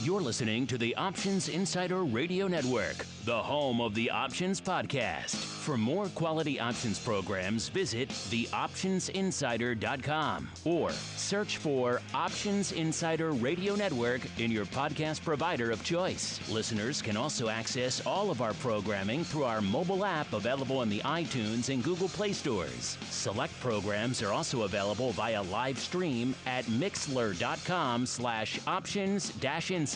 You're listening to the Options Insider Radio Network, the home of the Options Podcast. For more quality options programs, visit theoptionsinsider.com or search for Options Insider Radio Network in your podcast provider of choice. Listeners can also access all of our programming through our mobile app available in the iTunes and Google Play stores. Select programs are also available via live stream at mixlr.com/options-insider.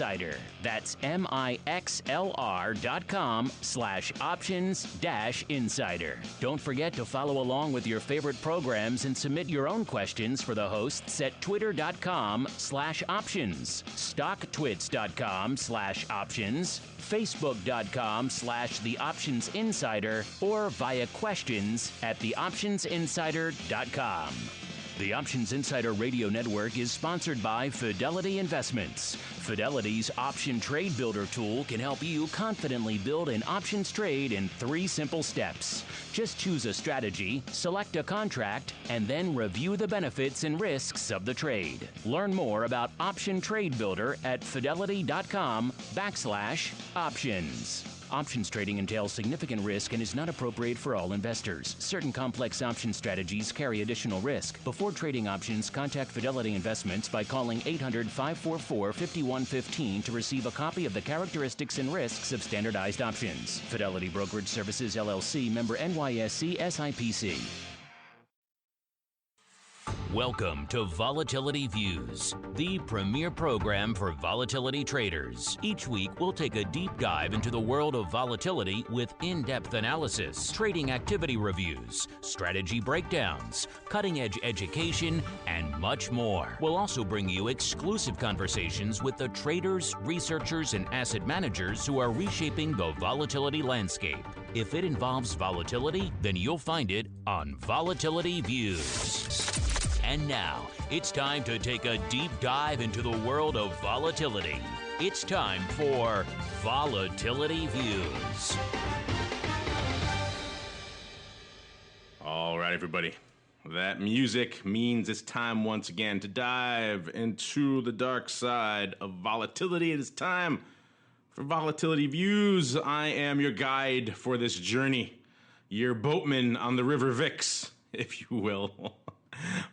That's mixlr.com/options-insider. Don't forget to follow along with your favorite programs and submit your own questions for the hosts at twitter.com/options, stocktwits.com/options, facebook.com/theoptionsinsider, or via questions at theoptionsinsider.com. The Options Insider Radio Network is sponsored by Fidelity Investments. Fidelity's Option Trade Builder tool can help you confidently build an options trade in 3 simple steps. Just choose a strategy, select a contract, and then review the benefits and risks of the trade. Learn more about Option Trade Builder at fidelity.com/options. Options trading entails significant risk and is not appropriate for all investors. Certain complex option strategies carry additional risk. Before trading options, contact Fidelity Investments by calling 800-544-5115 to receive a copy of the characteristics and risks of standardized options. Fidelity Brokerage Services, LLC, member NYSE SIPC. Welcome to Volatility Views, the premier program for volatility traders. Each week, we'll take a deep dive into the world of volatility with in-depth analysis, trading activity reviews, strategy breakdowns, cutting-edge education, and much more. We'll also bring you exclusive conversations with the traders, researchers, and asset managers who are reshaping the volatility landscape. If it involves volatility, then you'll find it on Volatility Views. And now, it's time to take a deep dive into the world of volatility. It's time for Volatility Views. All right, everybody. That music means it's time once again to dive into the dark side of volatility. It is time for Volatility Views. I am your guide for this journey, your boatman on the River VIX, if you will.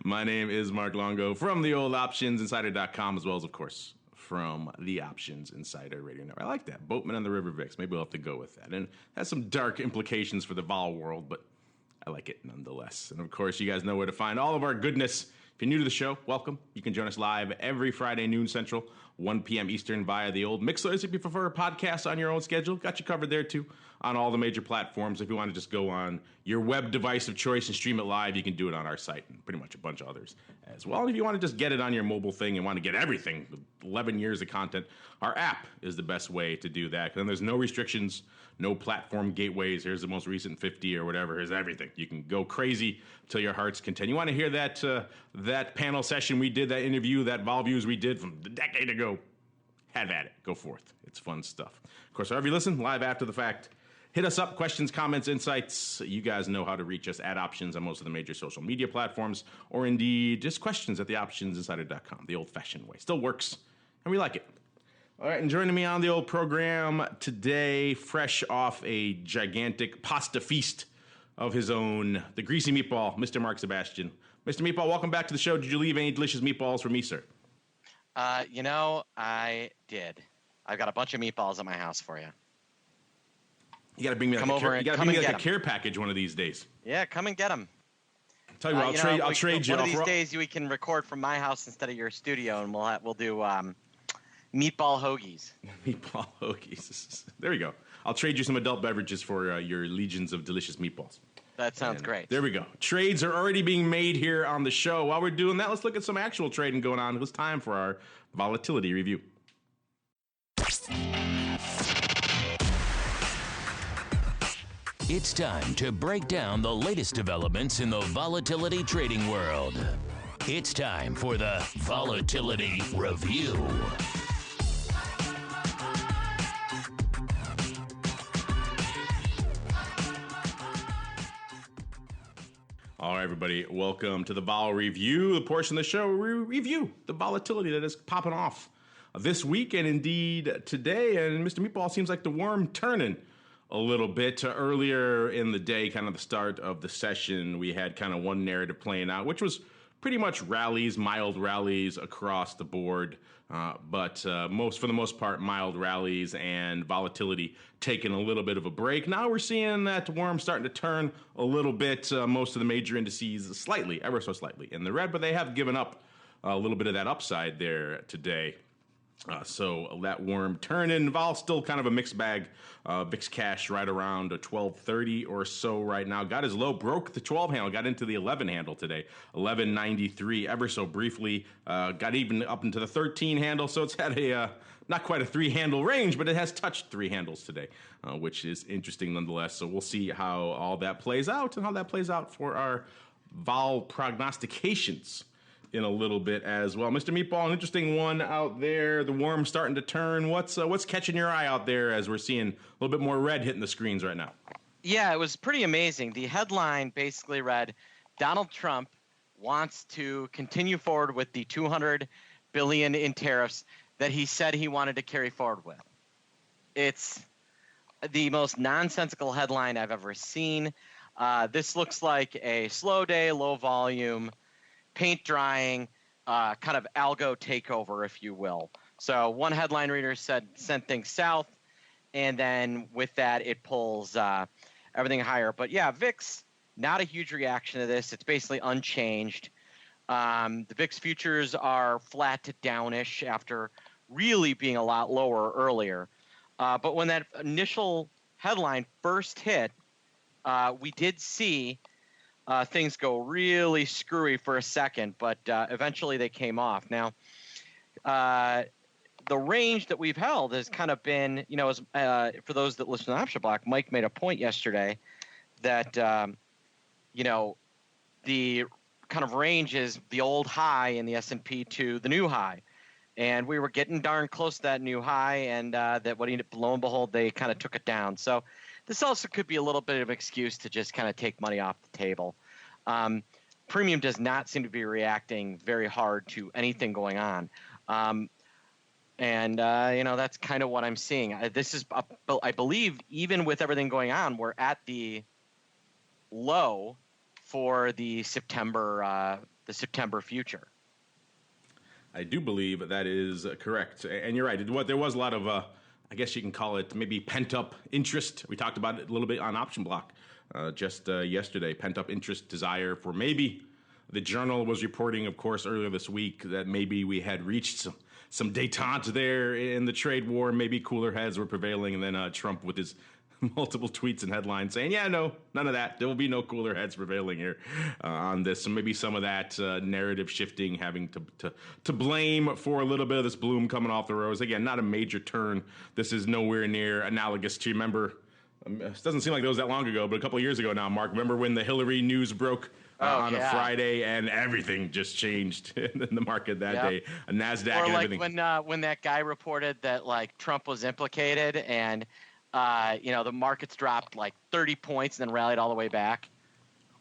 My name is Mark Longo from the old OptionsInsider.com, as well as, of course, from the Options Insider Radio Network. I like that. Boatman on the River VIX. Maybe we'll have to go with that. And it has some dark implications for the vol world, but I like it nonetheless. And, of course, you guys know where to find all of our goodness. If you're new to the show, welcome. You can join us live every Friday, noon Central, 1 p.m. Eastern via the old Mixlr. If you prefer a podcast on your own schedule, got you covered there, too, on all the major platforms. If you want to just go on your web device of choice and stream it live, you can do it on our site and pretty much a bunch of others as well. And if you want to just get it on your mobile thing and want to get everything, 11 years of content, our app is the best way to do that. And there's no restrictions, no platform gateways. Here's the most recent 50 or whatever. Here's everything. You can go crazy till your heart's content. You want to hear that that panel session we did, that interview, that vol views we did from a decade ago? Have at it. Go forth. It's fun stuff. Of course, however you listen, live after the fact, hit us up, questions, comments, insights. You guys know how to reach us at Options on most of the major social media platforms, or indeed just questions at theoptionsinsider.com, the old-fashioned way. Still works, and we like it. All right, and joining me on the old program today, fresh off a gigantic pasta feast of his own, the greasy meatball, Mr. Mark Sebastian. Mr. Meatball, welcome back to the show. Did you leave any delicious meatballs for me, sir? I did. I've got a bunch of meatballs at my house for you. You got to bring me like a care package one of these days. Yeah, come and get them. Tell you what, I'll trade you. One of these days we can record from my house instead of your studio, and we'll do meatball hoagies. Meatball hoagies. There we go. I'll trade you some adult beverages for your legions of delicious meatballs. That sounds great. There we go. Trades are already being made here on the show. While we're doing that, let's look at some actual trading going on. It was time for our volatility review. It's time to break down the latest developments in the volatility trading world. It's time for the Volatility Review. All right, everybody, welcome to the Vol Review, the portion of the show where we review the volatility that is popping off this week and indeed today. And Mr. Meatball, seems like the worm turning a little bit. Earlier in the day, kind of the start of the session, we had kind of one narrative playing out, which was pretty much rallies, mild rallies across the board. But for the most part, mild rallies and volatility taking a little bit of a break. Now we're seeing that worm starting to turn a little bit. Most of the major indices slightly, ever so slightly, in the red, but they have given up a little bit of that upside there today. So that worm turning, vol still kind of a mixed bag. VIX Cash right around 1230 or so right now. Got as low, broke the 12 handle, got into the 11 handle today. 1193 ever so briefly. Got even up into the 13 handle. So it's had a not quite a 3-handle range, but it has touched 3 handles today, which is interesting nonetheless. So we'll see how all that plays out and how that plays out for our vol prognostications in a little bit as well. Mr. Meatball, an interesting one out there. The worm's starting to turn. What's catching your eye out there as we're seeing a little bit more red hitting the screens right now? Yeah, it was pretty amazing. The headline basically read, Donald Trump wants to continue forward with the $200 billion in tariffs that he said he wanted to carry forward with. It's the most nonsensical headline I've ever seen. This looks like a slow day, low volume, paint drying, kind of algo takeover, if you will. So one headline reader sent things south, and then with that, it pulls everything higher. But yeah, VIX, not a huge reaction to this. It's basically unchanged. The VIX futures are flat to downish after really being a lot lower earlier. But when that initial headline first hit, we did see things go really screwy for a second, but eventually they came off. Now, the range that we've held has kind of been, as, for those that listen to Option Block, Mike made a point yesterday that, the kind of range is the old high in the S&P to the new high. And we were getting darn close to that new high, and lo and behold, they kind of took it down. So this also could be a little bit of an excuse to just kind of take money off the table. Premium does not seem to be reacting very hard to anything going on. That's kind of what I'm seeing. This is, I believe, even with everything going on, we're at the low for the September future. I do believe that is correct. And you're right. There was a lot of, I guess you can call it maybe pent-up interest. We talked about it a little bit on Option Block just yesterday. Pent-up interest, desire for maybe. The Journal was reporting, of course, earlier this week that maybe we had reached some détente there in the trade war. Maybe cooler heads were prevailing. And then Trump with his multiple tweets and headlines saying, yeah, no, none of that. There will be no cooler heads prevailing here on this. So maybe some of that narrative shifting, having to blame for a little bit of this bloom coming off the rose. Again, not a major turn. This is nowhere near analogous to, remember, it doesn't seem like it was that long ago, but a couple of years ago now, Mark, remember when the Hillary news broke on a Friday and everything just changed in the market that day, a NASDAQ and everything. Or when that guy reported that Trump was implicated and the markets dropped 30 points and then rallied all the way back.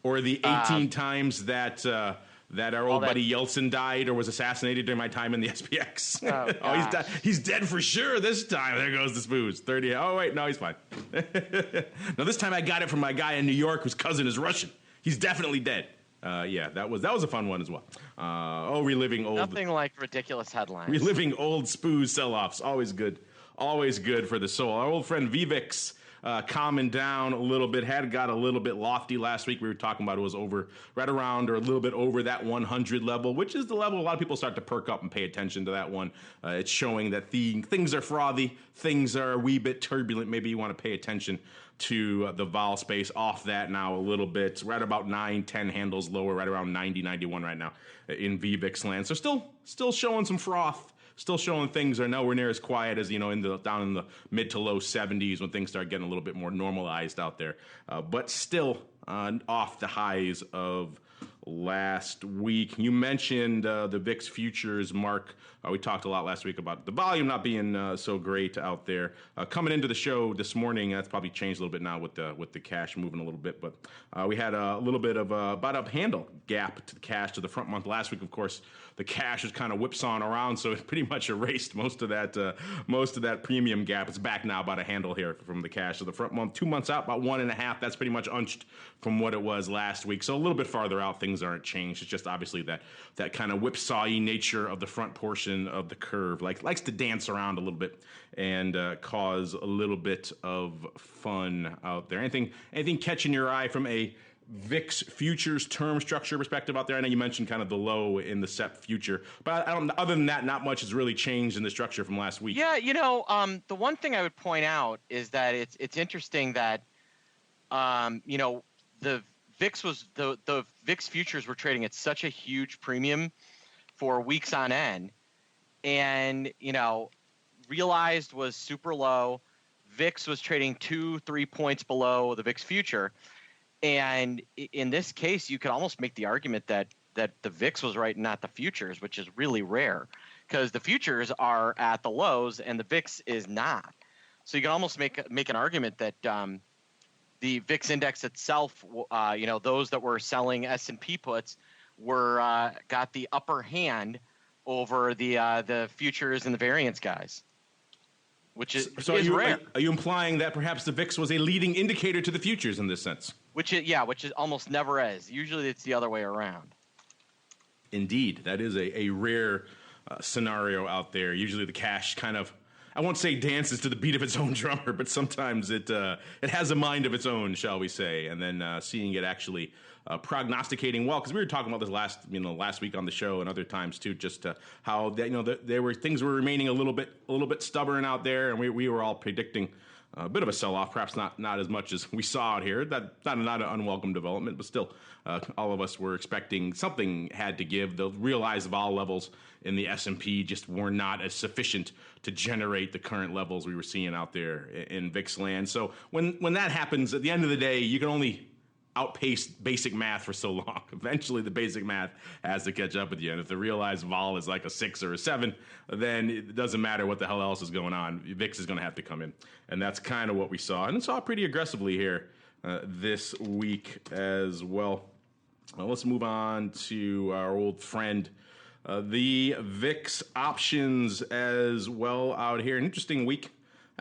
Or the 18 times that our old buddy Yeltsin died or was assassinated during my time in the SPX. Oh, he's dead for sure this time. There goes the spooze. 30. Oh, wait, no, he's fine. No, this time I got it from my guy in New York whose cousin is Russian. He's definitely dead. That was a fun one as well. Reliving old. Nothing like ridiculous headlines. Reliving old spooze sell-offs. Always good. Always good for the soul. Our old friend VVIX calming down a little bit. Had got a little bit lofty last week. We were talking about it was over right around or a little bit over that 100 level, which is the level a lot of people start to perk up and pay attention to that one. It's showing that things are frothy. Things are a wee bit turbulent. Maybe you want to pay attention to the vol space off that now a little bit. Right about 9-10 handles lower, right around 90-91 right now in VVIX land. So still showing some froth. Still showing things are nowhere near as quiet as, down in the mid to low 70s when things start getting a little bit more normalized out there. But still off the highs of last week. You mentioned the VIX futures, Mark, We talked a lot last week about the volume not being so great out there. Coming into the show this morning, that's probably changed a little bit now with the cash moving a little bit, but we had a little bit of about a handle gap to the cash to the front month last week. Of course, the cash was kind of whipsawing around, so it pretty much erased most of that premium gap. It's back now about a handle here from the cash to the front month. 2 months out, about 1.5. That's pretty much unched from what it was last week. So a little bit farther out, things aren't changed. It's just obviously that kind of whipsawy nature of the front portion of the curve, likes to dance around a little bit and cause a little bit of fun out there. Anything catching your eye from a VIX futures term structure perspective out there? I know you mentioned kind of the low in the SEP future, but other than that, not much has really changed in the structure from last week. Yeah, the one thing I would point out is that it's interesting that the VIX futures were trading at such a huge premium for weeks on end, and realized was super low. VIX was trading 2-3 points below the VIX future. And in this case, you could almost make the argument that the VIX was right and not the futures, which is really rare because the futures are at the lows and the VIX is not. So you can almost make an argument that the VIX index itself, those that were selling S&P puts were got the upper hand over the futures and the variance guys. Which is rare. Are you implying that perhaps the VIX was a leading indicator to the futures in this sense? Which is almost never is. Usually it's the other way around. Indeed, that is a rare scenario out there. Usually the cash kind of, I won't say dances to the beat of its own drummer, but sometimes it has a mind of its own, shall we say, and then seeing it actually prognosticating well, because we were talking about this last week on the show and other times too, just how there were things were remaining a little bit stubborn out there, and we were all predicting a bit of a sell-off, perhaps not as much as we saw out here. That not an unwelcome development, but still, all of us were expecting something had to give. The realized vol levels in the S&P just were not as sufficient to generate the current levels we were seeing out there in VIX land. So when that happens, at the end of the day, you can only outpace basic math for so long. Eventually, the basic math has to catch up with you. And if the realized vol is like a 6 or a 7, then it doesn't matter what the hell else is going on. VIX is going to have to come in. And that's kind of what we saw. And it saw pretty aggressively here this week as well. Let's move on to our old friend, the VIX options as well out here. An interesting week.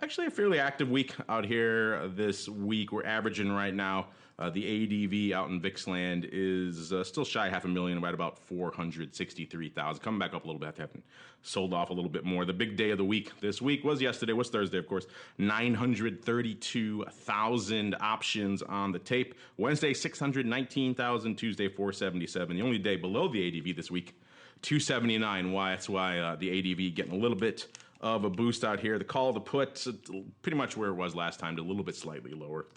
Actually, a fairly active week out here this week. We're averaging right now. The ADV out in VIX land is still shy 500,000, right about 463,000. Coming back up a little bit, having sold off a little bit more. The big day of the week this week was yesterday, was Thursday, of course. 932,000 options on the tape. Wednesday, 619,000. Tuesday, 477. The only day below the ADV this week, 279. That's why the ADV getting a little bit of a boost out here. The call, the put, pretty much where it was last time, a little bit slightly lower.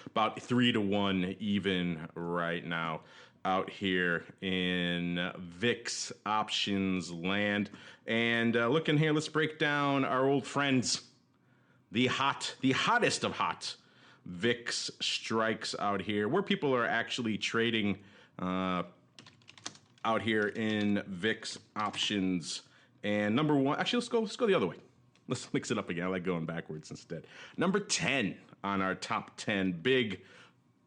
About 3 to 1 even right now out here in VIX options land. And looking here, let's break down our old friends, the hottest of hot VIX strikes out here, where people are actually trading out here in VIX options. And number one, actually, let's go the other way. Let's mix it up again. I like going backwards instead. Number 10 on our top 10 big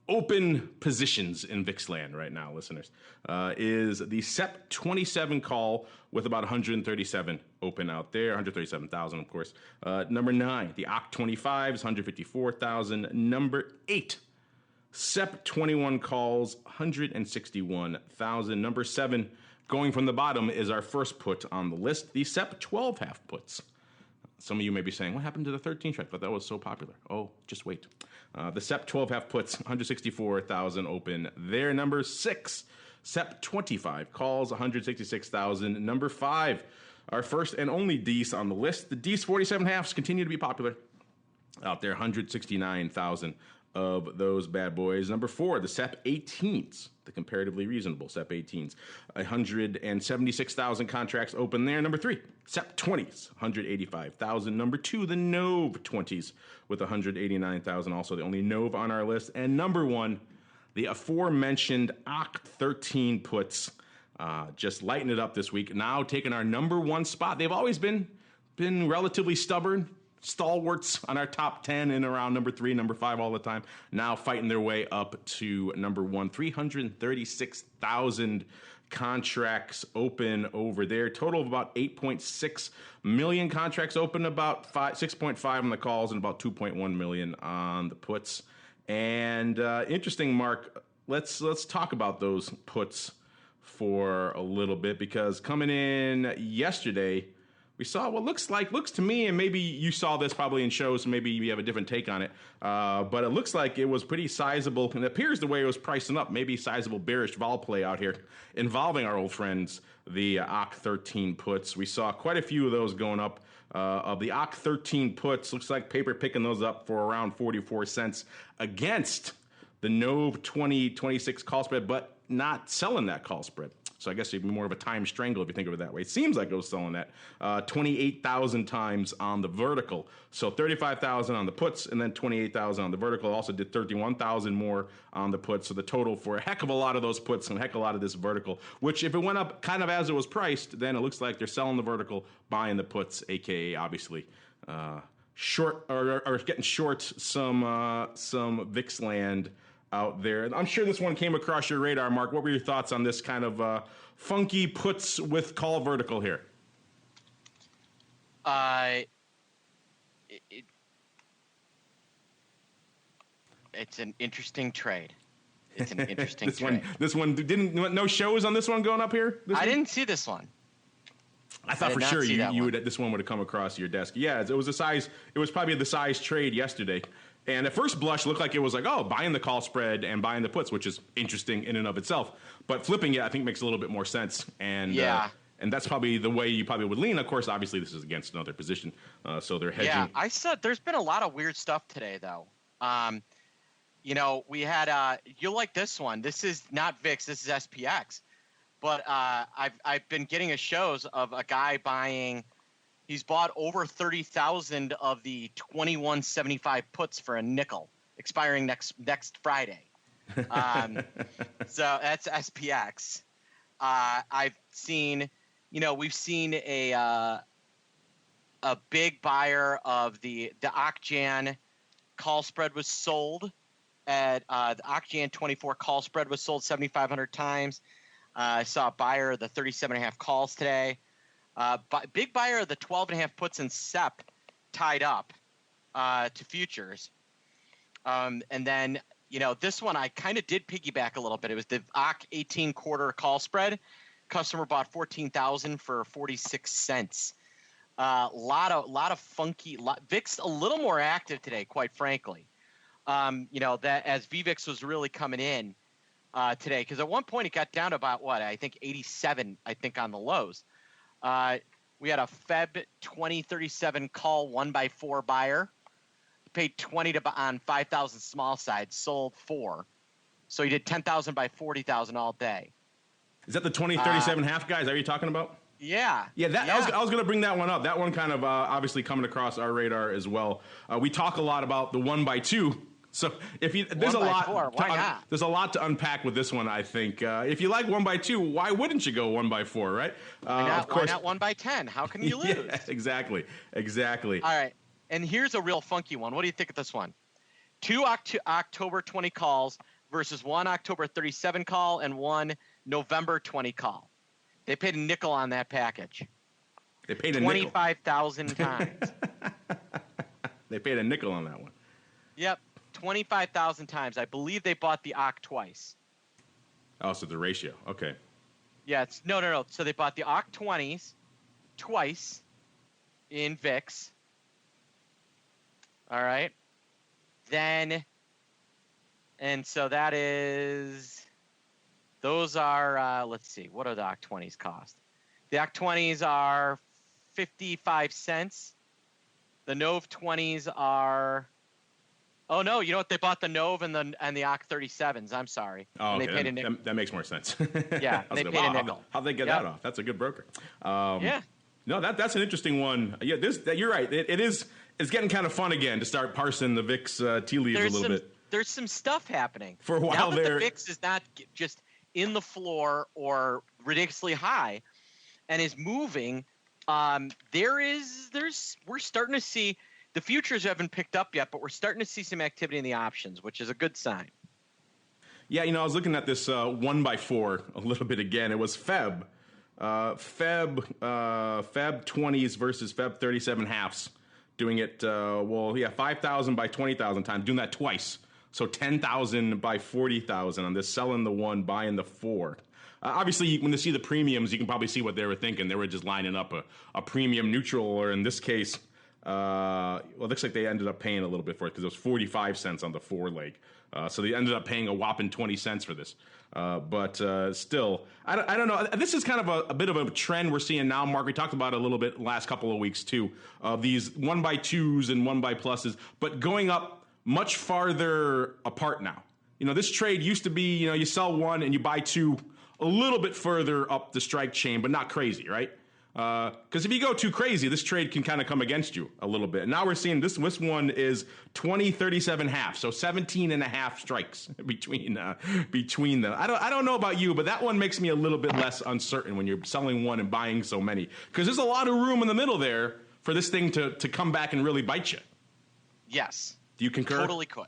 open positions in VIX land right now, listeners, is the SEP 27 call with about 137 open out there, 137,000, of course. Number 9, the OCT 25 is 154,000. Number 8, SEP 21 calls, 161,000. Number 7, going from the bottom, is our first put on the list, the SEP 12 half puts. Some of you may be saying, what happened to the 13 strike? But that was so popular. Oh, just wait. The SEP 12 half puts, 164,000 open there. Number 6, SEP 25 calls, 166,000. Number 5, our first and only DEES on the list. The DEES 47 halves continue to be popular out there, 169,000 of those bad boys. Number 4, the SEP 18s, the comparatively reasonable SEP 18s, 176,000 contracts open there. Number 3, SEP 20s, 185,000. Number 2, the NOV 20s with 189,000, also the only NOV on our list. And number 1, the aforementioned OCT 13 puts, just lighting it up this week. Now taking our number one spot. They've always been relatively stubborn, stalwarts on our top 10 and around number 3, number 5 all the time. Now fighting their way up to number 1, 336,000 contracts open over there. Total of about 8.6 million contracts open, about 6.5 on the calls and about 2.1 million on the puts. And interesting, Mark, let's talk about those puts for a little bit, because coming in yesterday, we saw what looks to me, and maybe you saw this probably in shows, so maybe you have a different take on it, but it looks like it was pretty sizable, and it appears the way it was pricing up, maybe sizable bearish vol play out here involving our old friends, the OCC 13 puts. We saw quite a few of those going up. Of the OCC 13 puts, looks like paper picking those up for around 44 cents against the NOV 2026 call spread, but not selling that call spread. So I guess it'd be more of a time strangle if you think of it that way. It seems like it was selling that 28,000 times on the vertical. So 35,000 on the puts and then 28,000 on the vertical. Also did 31,000 more on the puts. So the total for a heck of a lot of those puts and a heck of a lot of this vertical, which if it went up kind of as it was priced, then it looks like they're selling the vertical, buying the puts, aka obviously short or getting short some VIX land out there. I'm sure this one came across your radar, Mark. What were your thoughts on this kind of funky puts with call vertical here? It's an interesting trade. It's an interesting trade. This one no shows on this one going up here? I didn't see this one. I thought for sure this one would have come across your desk. Yeah, it was probably the size trade yesterday. And at first blush, looked like it was like, oh, buying the call spread and buying the puts, which is interesting in and of itself. But flipping it, I think, makes a little bit more sense. And and that's probably the way you probably would lean. Of course, obviously, this is against another position, so they're hedging. Yeah, I saw there's been a lot of weird stuff today, though. We had you'll like this one. This is not VIX. This is SPX. But I've been getting shows of a guy buying. He's bought over 30,000 of the 2175 puts for a nickel, expiring next Friday. So that's SPX. I've seen, we've seen a big buyer of the OCCJAN call spread was sold at the OCCJAN 24 call spread was sold 7,500 times. I saw a buyer of the 37.5 calls today. Big buyer of the 12.5 puts and SEP tied up to futures. And then, this one I kind of did piggyback a little bit. It was the OCC 18 quarter call spread. Customer bought 14,000 for 46 cents. Lot of funky. VIX a little more active today, quite frankly. That as VVIX was really coming in today, because at one point it got down to about 87, on the lows. We had a Feb 2037 call 1x4 buyer, paid 20 on 5,000 small side, sold 4, so he did 10,000 by 40,000 all day. Is that the 2037 half guys? Are you talking about? Yeah. I was going to bring that one up. That one kind of obviously coming across our radar as well. We talk a lot about the 1x2. So there's a lot to unpack with this one, I think. If you like 1x2, why wouldn't you go 1x4, right? Why not 1x10? How can you lose? Yeah, exactly. All right, and here's a real funky one. What do you think of this one? 2 October 20 calls versus 1 October 37 call and 1 November 20 call. They paid a nickel on that package. They paid a 25,000 times. They paid a nickel on that one. Yep. 25,000 times. I believe they bought the OCC twice. Oh, so the ratio. Okay. Yeah, it's no. So they bought the OCC 20s twice in VIX. All right. Then, and so that is, those are, let's see, what do the OCC 20s cost? The OCC 20s are 55 cents. The NOV 20s are, oh no, you know what? They bought the NOV and the OCC 37s. I'm sorry. Oh, okay. They paid a nickel. That makes more sense. Yeah, they paid a nickel. How'd they get that off? That's a good broker. Yeah. No, that's an interesting one. Yeah, you're right. It's getting kind of fun again to start parsing the VIX tea leaves a little bit. There's some stuff happening For a while now that there. The VIX is not just in the floor or ridiculously high and is moving, we're starting to see the futures haven't picked up yet, but we're starting to see some activity in the options, which is a good sign. Yeah, I was looking at this 1x4 a little bit again. It was Feb 20s versus Feb 37 halves, doing it 5,000 by 20,000 times, doing that twice. So 10,000 by 40,000 on this, selling the 1, buying the 4. Obviously, when you see the premiums, you can probably see what they were thinking. They were just lining up a premium neutral, or in this case, it looks like they ended up paying a little bit for it because it was 45 cents on the 4 leg. So they ended up paying a whopping 20 cents for this. But still, I don't know. This is kind of a bit of a trend we're seeing now, Mark. We talked about it a little bit last couple of weeks, too, of these 1x2s and 1x+s, but going up much farther apart now. This trade used to be, you sell 1 and you buy 2 a little bit further up the strike chain, but not crazy, right? Because if you go too crazy, this trade can kind of come against you a little bit. Now we're seeing this one is 20, 37 half, so 17 and a half strikes between them. I don't know about you, but that one makes me a little bit less uncertain when you're selling 1 and buying so many, because there's a lot of room in the middle there for this thing to come back and really bite you. Yes. Do you concur? Totally could.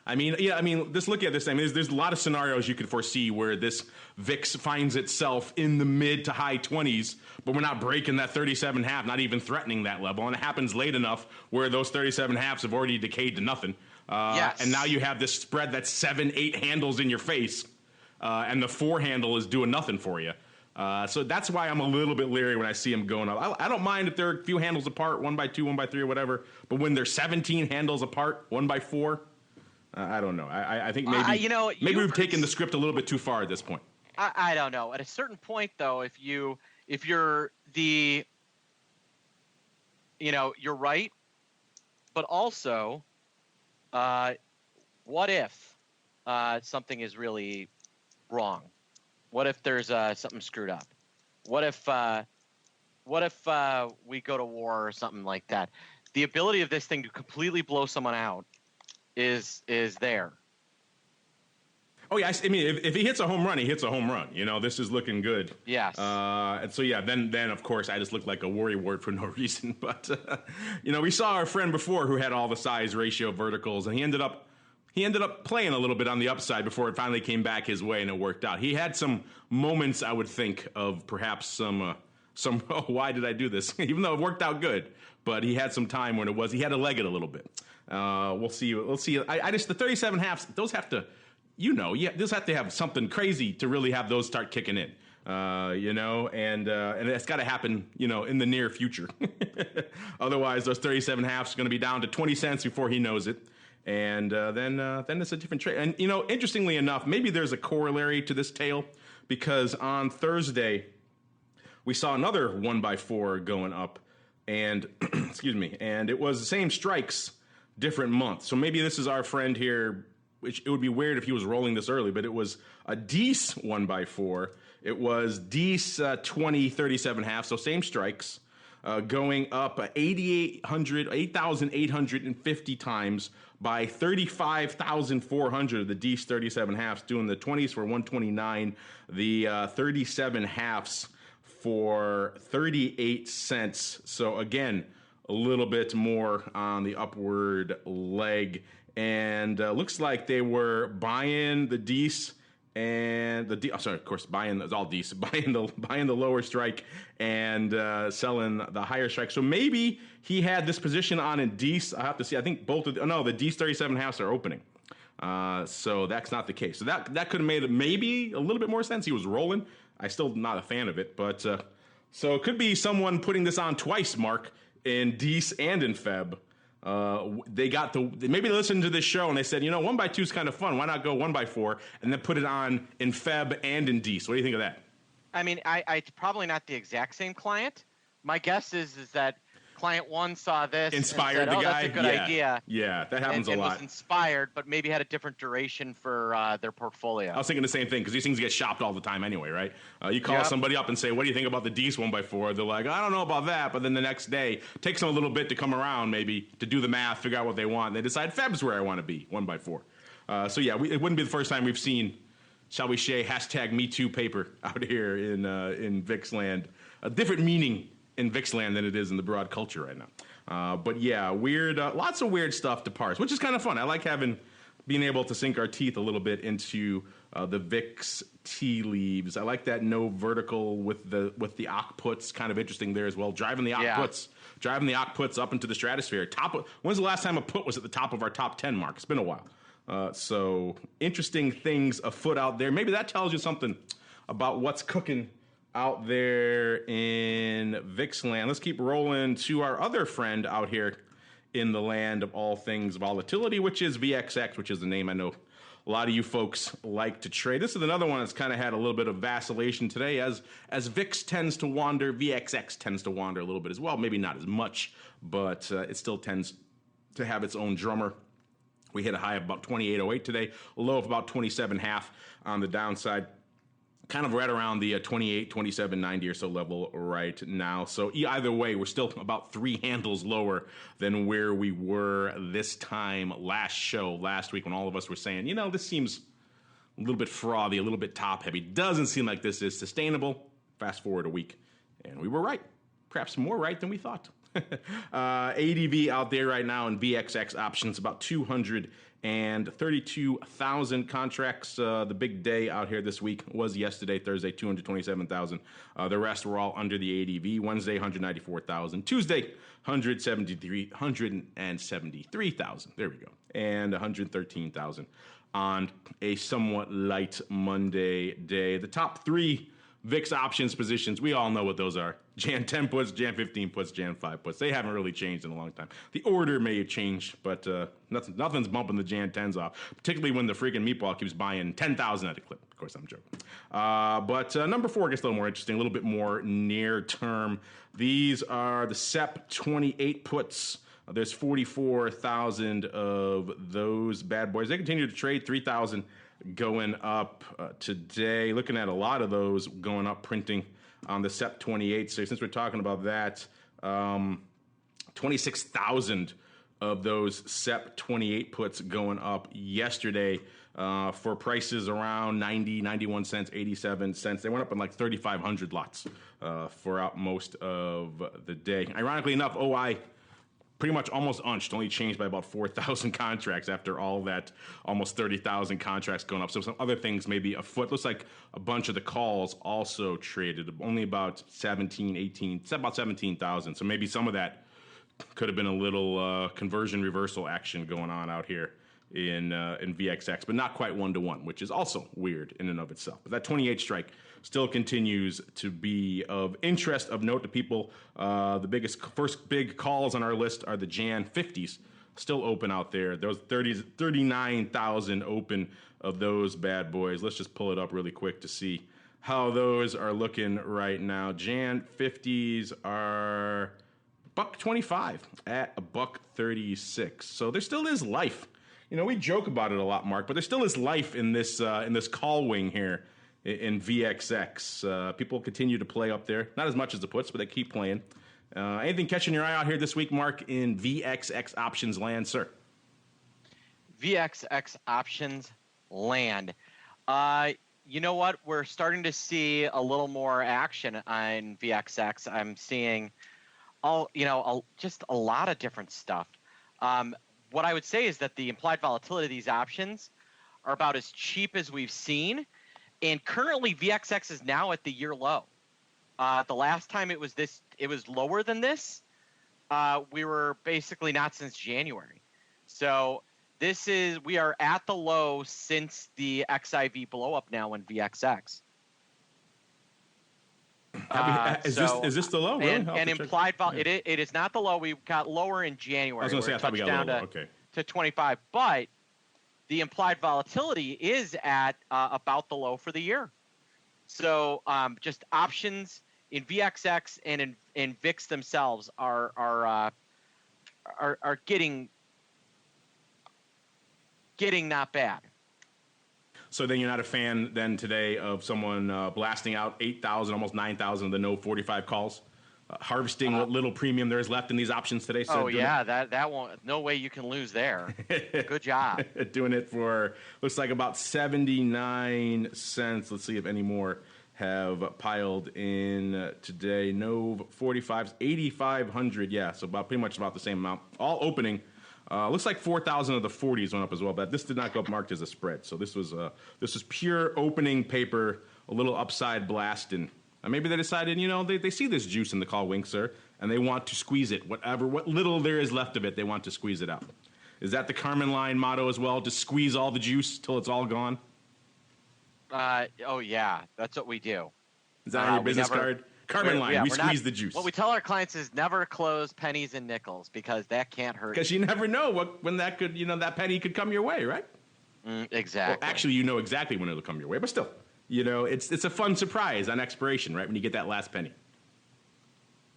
Just look at this. There's a lot of scenarios you could foresee where this VIX finds itself in the mid to high 20s, but we're not breaking that 37 half, not even threatening that level. And it happens late enough where those 37 halves have already decayed to nothing. Yes. And now you have this spread that's 7, 8 handles in your face, and the 4 handle is doing nothing for you. So that's why I'm a little bit leery when I see them going up. I don't mind if they're a few handles apart, 1x2, 1x3, or whatever. But when they're 17 handles apart, 1x4, I don't know. I think maybe we've taken the script a little bit too far at this point. I don't know. At a certain point, though, if you're you're right, but also, what if something is really wrong? What if there's something screwed up? What if we go to war or something like that? The ability of this thing to completely blow someone out is there. Oh yeah, if he hits a home run, he hits a home run. This is looking good. Yes. And so yeah, then of course I just look like a worry wart for no reason. But we saw our friend before who had all the size ratio verticals, and he ended up playing a little bit on the upside before it finally came back his way and it worked out. He had some moments, I would think, of perhaps some why did I do this? Even though it worked out good, but he had some time when he had to leg it a little bit. We'll see. I just, the 37 halves, those have to, those have to have something crazy to really have those start kicking in. And it's got to happen, in the near future. Otherwise, those 37 halves are going to be down to 20 cents before he knows it. And then it's a different trade. And, interestingly enough, maybe there's a corollary to this tale, because on Thursday, we saw another 1x4 going up, and, excuse me, and it was the same strikes, different month. So maybe this is our friend here, which it would be weird if he was rolling this early, but it was a Dees 1x4. It was Dees 20, 37 half, so same strikes, going up 8,850 times by 35,400 of the Dees 37 halves, doing the 20s for 129, the 37 halves for 38 cents. So again, a little bit more on the upward leg, and looks like they were buying the Dees and of course, buying it's all Dees, buying the lower strike and selling the higher strike. So maybe he had this position on in Dees. I have to see. I think the Dees 37 halves are opening. So that's not the case. So that could have made it maybe a little bit more sense. He was rolling. I still not a fan of it, but so it could be someone putting this on twice, Mark, in Dees and in Feb. Maybe they listened to this show and they said, 1x2 is kind of fun. Why not go 1x4 and then put it on in Feb and in Dees? What do you think of that? I mean, I probably not the exact same client. My guess is that client 1 saw this, inspired and said, the guy. That's a good idea. Yeah, that happens a lot. And was inspired, but maybe had a different duration for their portfolio. I was thinking the same thing, because these things get shopped all the time anyway, right? You call somebody up and say, what do you think about the Dees 1x4? They're like, I don't know about that, but then the next day, takes them a little bit to come around, maybe, to do the math, figure out what they want, and they decide Feb's where I want to be, 1x4. So yeah, it wouldn't be the first time we've seen shall we say, hashtag Me Too paper out here in VIX land. A different meaning in VIX land than it is in the broad culture right now. But yeah, weird, lots of weird stuff to parse, which is kind of fun. I like being able to sink our teeth a little bit into the VIX tea leaves. I like that no vertical with the OCC puts, kind of interesting there as well. Driving the OCC puts up into the stratosphere. When's the last time a put was at the top of our top 10 mark? It's been a while. So interesting things afoot out there. Maybe that tells you something about what's cooking out there in VIX land. Let's keep rolling to our other friend out here in the land of all things volatility, which is VXX, which is the name I know a lot of you folks like to trade. This is another one that's kind of had a little bit of vacillation today. As VIX tends to wander, VXX tends to wander a little bit as well. Maybe not as much, but it still tends to have its own drummer. We hit a high of about 28.08 today, a low of about 27.5 on the downside. Kind of right around the 28, 27.90 or so level right now. So either way, we're still about 3 handles lower than where we were this time last week when all of us were saying, this seems a little bit frothy, a little bit top heavy. Doesn't seem like this is sustainable. Fast forward a week, and we were right. Perhaps more right than we thought. ADV out there right now in VXX options, about 232,000 contracts. The big day out here this week was yesterday, Thursday, 227,000. The rest were all under the ADV. Wednesday, 194,000. Tuesday, 173,000. There we go. And 113,000 on a somewhat light Monday day. The top 3 VIX options positions, we all know what those are. Jan 10 puts, Jan 15 puts, Jan 5 puts. They haven't really changed in a long time. The order may have changed, but nothing's bumping the Jan 10s off, particularly when the freaking meatball keeps buying 10,000 at a clip. Of course, I'm joking. But number 4 gets a little more interesting, a little bit more near term. These are the SEP 28 puts. There's 44,000 of those bad boys. They continue to trade 3,000 going up today. Looking at a lot of those going up, printing on the SEP 28. So since we're talking about that, 26,000 of those SEP 28 puts going up yesterday for prices around 90, 91 cents, 87 cents. They went up in like 3,500 lots throughout most of the day. Ironically enough, OI pretty much almost unched, only changed by about 4,000 contracts after all that, almost 30,000 contracts going up. So some other things maybe afoot. Looks like a bunch of the calls also traded, only about 17,000. So maybe some of that could have been a little conversion reversal action going on out here in VXX, but not quite 1-to-1, which is also weird in and of itself. But that 28 strike still continues to be of interest, of note to people. The first big calls on our list are the Jan 50s, still open out there. Those 39,000 open of those bad boys. Let's just pull it up really quick to see how those are looking right now. Jan 50s are $1.25 at $1.36. So there still is life. We joke about it a lot, Mark, but there still is life in this call wing here in VXX. People continue to play up there. Not as much as the puts, but they keep playing. Anything catching your eye out here this week, Mark, in VXX options land, sir? VXX options land. You know what? We're starting to see a little more action on VXX. I'm seeing just a lot of different stuff. What I would say is that the implied volatility of these options are about as cheap as we've seen. And currently VXX is now at the year low. The last time it was lower than this. We were basically not since January. So we are at the low since the XIV blow up now in VXX. Is this the low? Really? And implied it is not the low. We got lower in January. I was going to say, I thought we got lower. Okay. To 25, but the implied volatility is at about the low for the year. So just options in VXX and in VIX themselves are getting not bad. So then you're not a fan then today of someone blasting out 8,000, almost 9,000 of the no 45 calls harvesting what little premium there is left in these options today. So that won't. No way you can lose there. Good job. Doing it for looks like about 79 cents. Let's see if any more have piled in today. No 45s, 8,500. Yeah, so pretty much about the same amount. All opening. Looks like 4,000 of the 40s went up as well, but this did not go up marked as a spread. So this was pure opening paper, a little upside blast, and maybe they decided, they see this juice in the call wink, sir, and they want to squeeze it. What little there is left of it, they want to squeeze it out. Is that the Carmen line motto as well? To squeeze all the juice till it's all gone? Oh yeah, that's what we do. Is that on your business card? Carmen line, we squeeze the juice. What we tell our clients is never close pennies and nickels because that can't hurt. Because you never know when that could, that penny could come your way, right? Exactly. Well, actually, you know exactly when it'll come your way, but still, it's a fun surprise on expiration, right? When you get that last penny.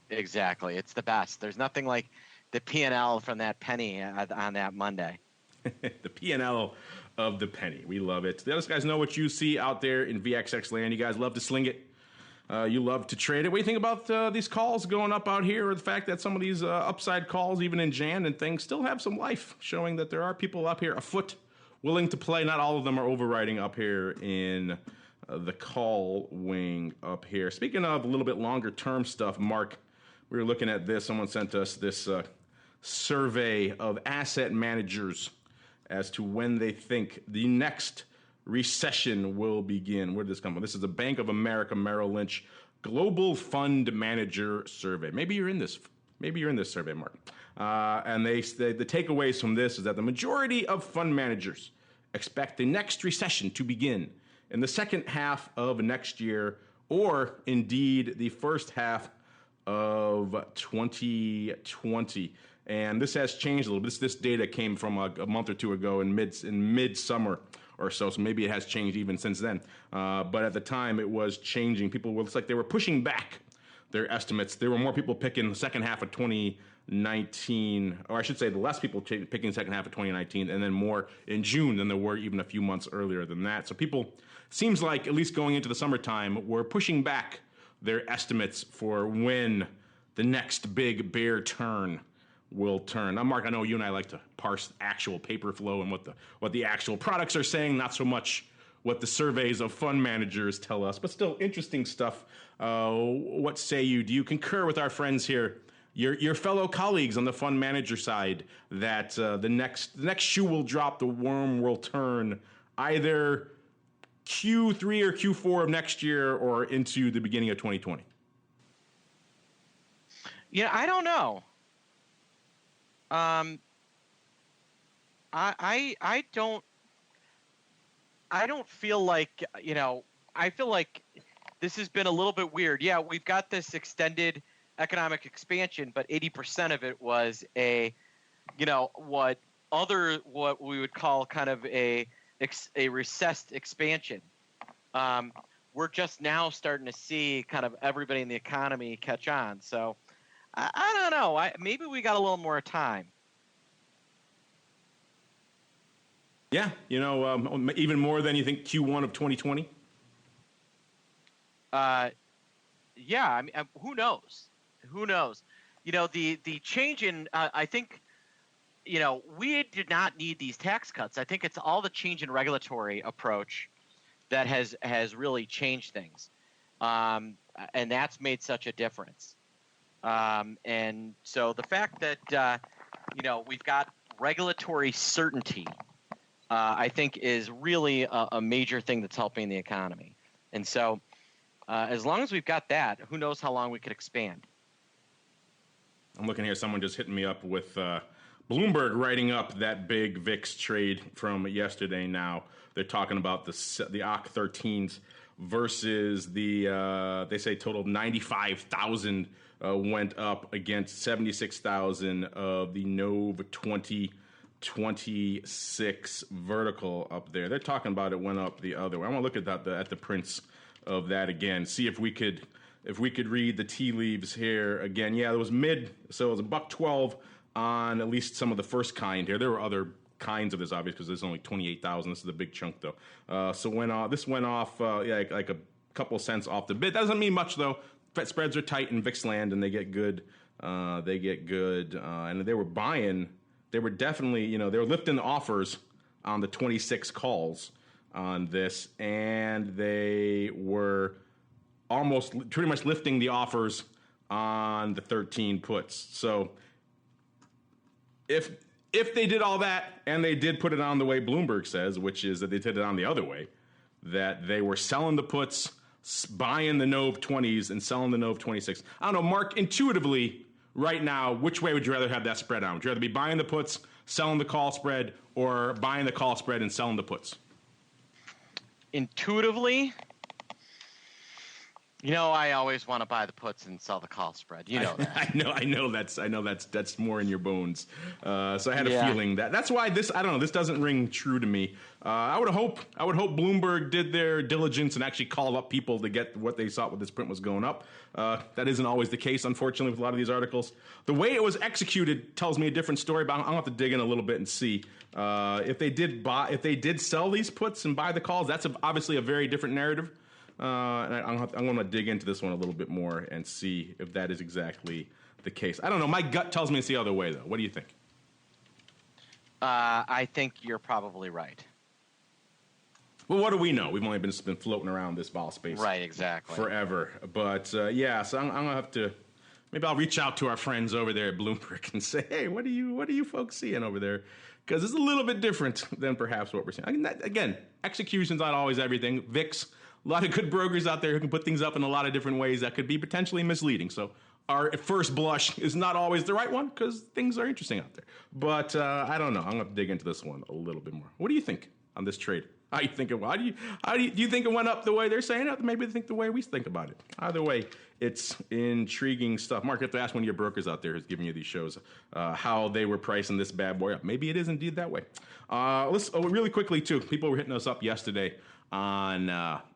Exactly, it's the best. There's nothing like the P&L from that penny on that Monday. The P&L of the penny. We love it. The other guys know what you see out there in VXX land. You guys love to sling it. You love to trade it. What do you think about these calls going up out here, or the fact that some of these upside calls, even in Jan and things, still have some life, showing that there are people up here afoot willing to play. Not all of them are overriding up here in the call wing up here. Speaking of a little bit longer term stuff, Mark, we were looking at this. Someone sent us this survey of asset managers as to when they think the next recession will begin. Where did this come from? This is the Bank of America Merrill Lynch Global Fund Manager Survey. Maybe you're in this survey, Mark. And the takeaways from this is that the majority of fund managers expect the next recession to begin in the second half of next year, or indeed the first half of 2020. And this has changed a little bit. This data came from a month or two ago in midsummer or so maybe it has changed even since then. But at the time, it was changing. It's like they were pushing back their estimates. There were more people picking the second half of 2019, or I should say the less people picking the second half of 2019, and then more in June than there were even a few months earlier than that. So people, seems like, at least going into the summertime, were pushing back their estimates for when the next big bear turn will turn. Now, Mark, I know you and I like to parse actual paper flow and what the actual products are saying, not so much what the surveys of fund managers tell us, but still interesting stuff. What say you? Do you concur with our friends here, your fellow colleagues on the fund manager side, that the next shoe will drop, the worm will turn, either Q3 or Q4 of next year or into the beginning of 2020? Yeah, I don't know. I don't feel like, I feel like this has been a little bit weird. Yeah, we've got this extended economic expansion, but 80% of it was what we would call kind of a recessed expansion. We're just now starting to see kind of everybody in the economy catch on. So I don't know. Maybe we got a little more time. Yeah, even more than you think Q1 of 2020? Yeah, I mean, who knows? Who knows? The change in, I think, we did not need these tax cuts. I think it's all the change in regulatory approach that has really changed things. And that's made such a difference. And so the fact that, we've got regulatory certainty, I think is really a major thing that's helping the economy. And so as long as we've got that, who knows how long we could expand. I'm looking here, someone just hitting me up with Bloomberg writing up that big VIX trade from yesterday now. They're talking about the OCC 13s versus they say total of 95,000 went up against 76,000 of the Nov 2026 vertical up there. They're talking about it went up the other way. I want to look at the prints of that again, see if we could read the tea leaves here again. Yeah, it was so it was $112 on at least some of the first kind here. There were other kinds of this, obviously, because there's only 28,000. This is a big chunk, though. So this went off like a couple cents off the bid. That doesn't mean much, though. spreads are tight in VIX land, and they get good. And they were buying. They were definitely, they were lifting the offers on the 26 calls on this, and they were almost pretty much lifting the offers on the 13 puts. So if they did all that, and they did put it on the way Bloomberg says, which is that they did it on the other way, that they were selling the puts, buying the Nove 20s, and selling the Nove 26. I don't know, Mark, intuitively, right now, which way would you rather have that spread on? Would you rather be buying the puts, selling the call spread, or buying the call spread and selling the puts? Intuitively, I always want to buy the puts and sell the call spread. You know that. I know that's more in your bones. So I had a feeling that's why this doesn't ring true to me. I would hope Bloomberg did their diligence and actually called up people to get what they thought this print was going up. That isn't always the case, unfortunately, with a lot of these articles. The way it was executed tells me a different story, but I'll have to dig in a little bit and see if they did sell these puts and buy the calls. That's obviously a very different narrative. And I'm going to dig into this one a little bit more and see if that is exactly the case. I don't know. My gut tells me it's the other way, though. What do you think? I think you're probably right. Well, what do we know? We've only been floating around this vol space, right? Exactly, forever. But so I'm gonna have to. Maybe I'll reach out to our friends over there at Bloomberg and say, hey, what are you folks seeing over there? Because it's a little bit different than perhaps what we're seeing. Again, execution's not always everything. VIX. A lot of good brokers out there who can put things up in a lot of different ways that could be potentially misleading. So our first blush is not always the right one because things are interesting out there. But I don't know. I'm going to dig into this one a little bit more. What do you think on this trade? How you think do you think it went up the way they're saying it? Maybe they think the way we think about it. Either way, it's intriguing stuff. Mark, you have to ask one of your brokers out there who's giving you these shows how they were pricing this bad boy up. Maybe it is indeed that way. Let's really quickly too. People were hitting us up yesterday on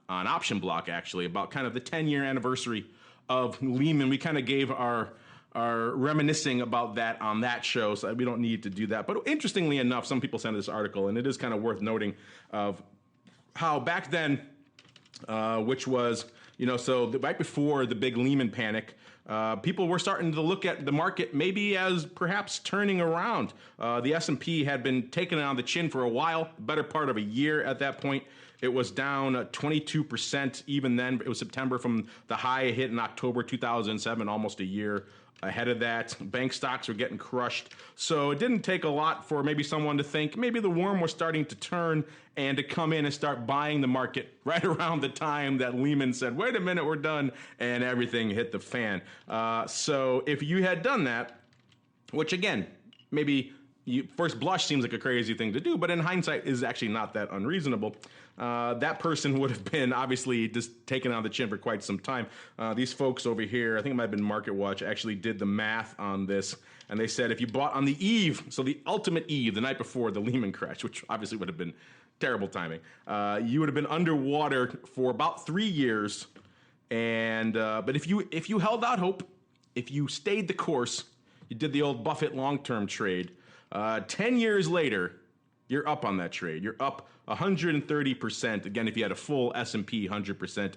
Option Block, actually, about kind of the 10-year anniversary of Lehman. We kind of gave our reminiscing about that on that show, so we don't need to do that. But interestingly enough, some people sent this article, and it is kind of worth noting of how back then, which was, right before the big Lehman panic, people were starting to look at the market maybe as perhaps turning around. The S&P had been taken on the chin for a while, better part of a year at that point. It was down 22% even then. It was September from the high it hit in October 2007, almost a year ahead of that. Bank stocks were getting crushed. So it didn't take a lot for maybe someone to think maybe the worm was starting to turn and to come in and start buying the market right around the time that Lehman said, wait a minute, we're done, and everything hit the fan. So if you had done that, which again, maybe first blush seems like a crazy thing to do, but in hindsight is actually not that unreasonable. That person would have been obviously just taken on the chin for quite some time. These folks over here, I think it might have been Market Watch, actually did the math on this, and they said if you bought on the eve, so the ultimate eve, the night before the Lehman crash, which obviously would have been terrible timing, you would have been underwater for about 3 years. And but if you held out hope, if you stayed the course, you did the old Buffett long-term trade. 10 years later, you're up on that trade. You're up 130%. Again, if you had a full S&P 100%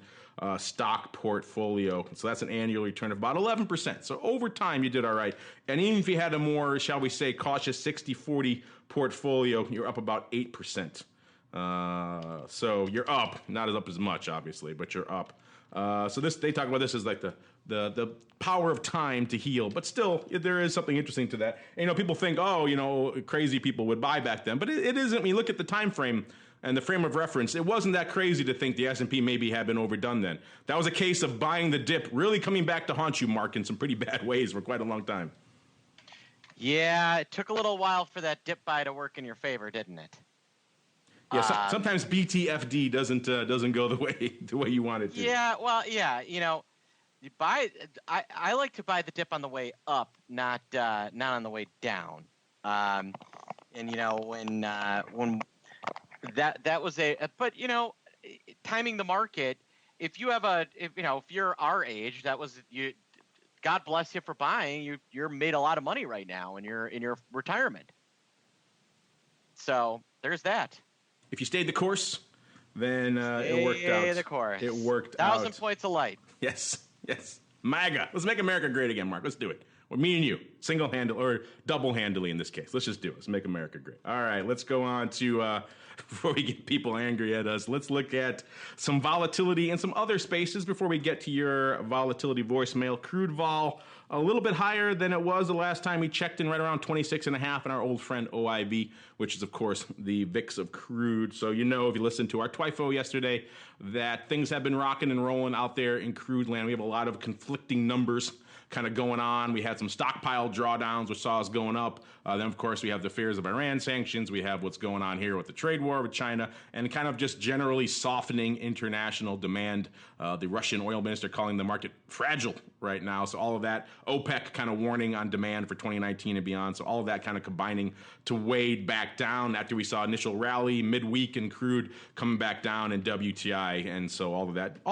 stock portfolio. So that's an annual return of about 11%. So over time, you did all right. And even if you had a more, shall we say, cautious 60-40 portfolio, you're up about 8%. So you're up, not as up as much, obviously, but you're up. So they talk about this as like the power of time to heal, but still there is something interesting to that. And, people think, crazy people would buy back then, but it isn't. When you look at the time frame and the frame of reference, it wasn't that crazy to think the S&P maybe had been overdone then. That was a case of buying the dip, really coming back to haunt you, Mark, in some pretty bad ways for quite a long time. Yeah, it took a little while for that dip buy to work in your favor, didn't it? Yeah, sometimes BTFD doesn't go the way you want it to. Yeah, well, yeah, you buy. I like to buy the dip on the way up, not on the way down. And when that was but timing the market. If you're our age, that was you. God bless you for buying. You're made a lot of money right now, and you're in your retirement. So there's that. If you stayed the course, then it worked out. The course. It worked 1,000 out. points of light. Yes. MAGA. Let's make America great again, Mark. Let's do it. Well, me and you, single-handed or double-handedly in this case. Let's just do it. Let's make America great. All right, let's go on to, before we get people angry at us, let's look at some volatility in some other spaces before we get to your volatility voicemail. Crude vol, a little bit higher than it was the last time we checked in, right around 26.5 in our old friend OIV, which is, of course, the VIX of crude. So you know, if you listened to our TWIFO yesterday, that things have been rocking and rolling out there in crude land. We have a lot of conflicting numbers kind of going on. We had some stockpile drawdowns, which saw us going up. Then, of course, we have the fears of Iran sanctions. We have what's going on here with the trade war with China and kind of just generally softening international demand. The Russian oil minister calling the market fragile right now. So all of that, OPEC kind of warning on demand for 2019 and beyond. So all of that kind of combining to wade back down after we saw initial rally midweek in crude coming back down in WTI. And so all